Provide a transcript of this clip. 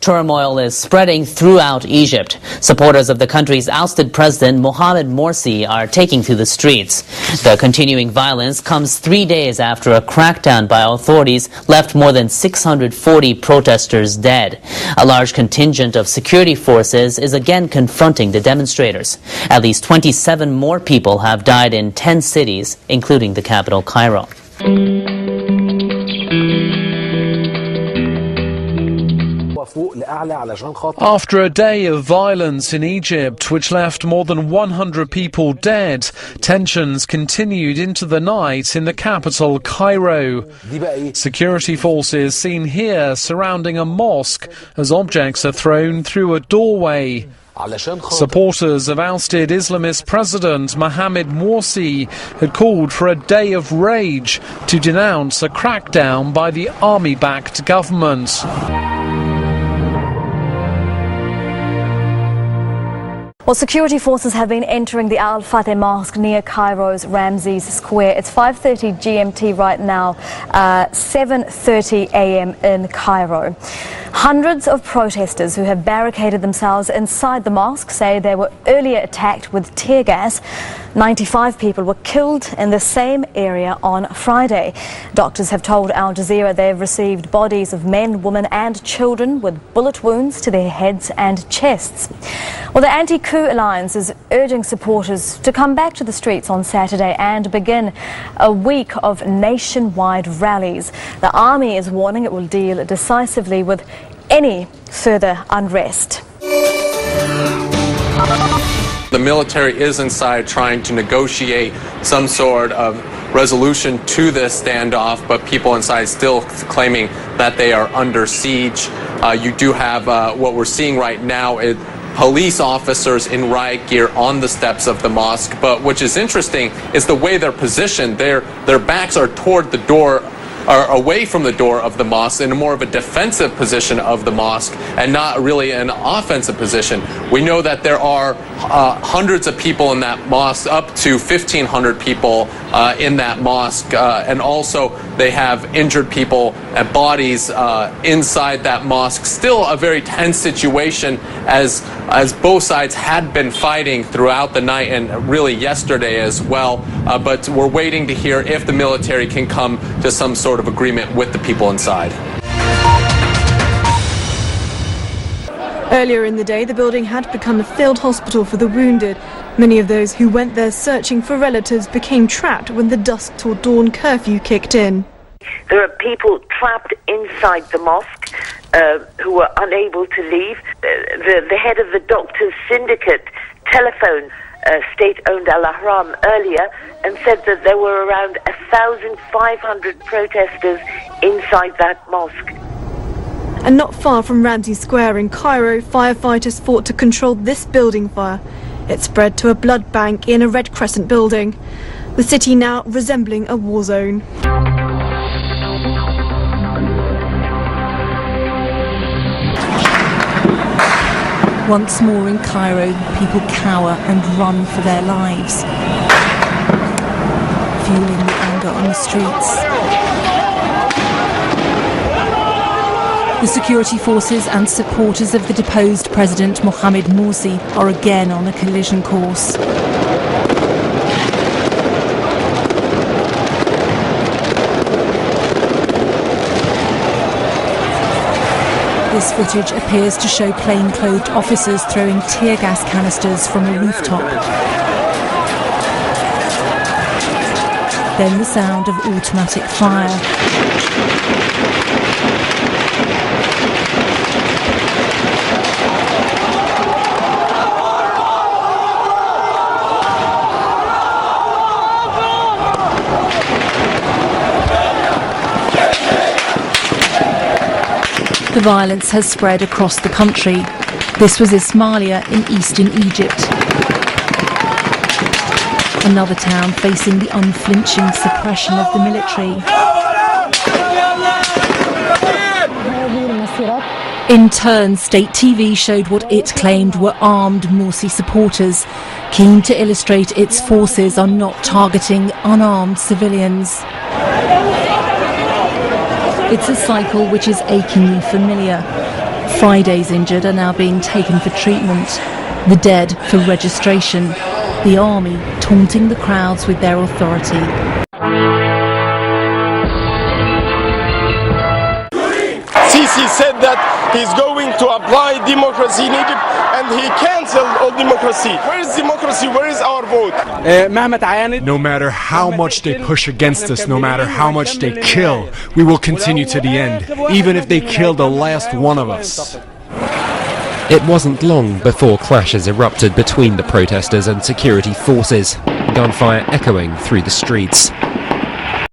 Turmoil is spreading throughout Egypt. Supporters of the country's ousted president Mohamed Morsi are taking to the streets. The continuing violence comes 3 days after a crackdown by authorities left more than 640 protesters dead. A large contingent of security forces is again confronting the demonstrators. At least 27 more people have died in 10 cities, including the capital, Cairo. After a day of violence in Egypt, which left more than 100 people dead, tensions continued into the night in the capital, Cairo. Security forces seen here surrounding a mosque as objects are thrown through a doorway. Supporters of ousted Islamist President Mohamed Morsi had called for a day of rage to denounce a crackdown by the army-backed government. Well, security forces have been entering the Al Fateh Mosque near Cairo's Ramses Square. It's 5:30 GMT right now, 7:30 a.m. in Cairo. Hundreds of protesters who have barricaded themselves inside the mosque say they were earlier attacked with tear gas. 95 people were killed in the same area on Friday. Doctors have told Al Jazeera they've received bodies of men, women and children with bullet wounds to their heads and chests. Well, the Anti-Coup Alliance is urging supporters to come back to the streets on Saturday and begin a week of nationwide rallies. The army is warning it will deal decisively with any further unrest. The military is inside trying to negotiate some sort of resolution to this standoff, but people inside still claiming that they are under siege. You do have what we're seeing right now is police officers in riot gear on the steps of the mosque. But which is interesting is the way they're positioned. Their backs are toward the door, are away from the door of the mosque in more of a defensive position of the mosque and not really an offensive position. We know that there are hundreds of people in that mosque, up to 1,500 people in that mosque, and also they have injured people and bodies inside that mosque. Still a very tense situation as both sides had been fighting throughout the night and really yesterday as well. But we're waiting to hear if the military can come to some sort of agreement with the people inside. Earlier in the day, the building had become a field hospital for the wounded. Many of those who went there searching for relatives became trapped when the dusk till dawn curfew kicked in. There are people trapped inside the mosque who were unable to leave. The head of the doctors' syndicate telephoned state-owned Al-Ahram earlier and said that there were around 1,500 protesters inside that mosque. And not far from Ramses Square in Cairo, firefighters fought to control this building fire. It spread to a blood bank in a Red Crescent building. The city now resembling a war zone. Once more in Cairo, people cower and run for their lives, fueling the anger on the streets. The security forces and supporters of the deposed President Mohamed Morsi are again on a collision course. This footage appears to show plain-clothed officers throwing tear gas canisters from a rooftop. Then the sound of automatic fire. The violence has spread across the country. This was Ismailia in eastern Egypt. Another town facing the unflinching suppression of the military. In turn, state TV showed what it claimed were armed Morsi supporters, keen to illustrate its forces are not targeting unarmed civilians. It's a cycle which is achingly familiar. Friday's injured are now being taken for treatment, the dead for registration, the army taunting the crowds with their authority. Sisi said that he's going to apply democracy in Egypt, and he cancelled all democracy. Where is democracy? Where is our vote? No matter how much they push against us, no matter how much they kill, we will continue to the end, even if they kill the last one of us. It wasn't long before clashes erupted between the protesters and security forces, gunfire echoing through the streets.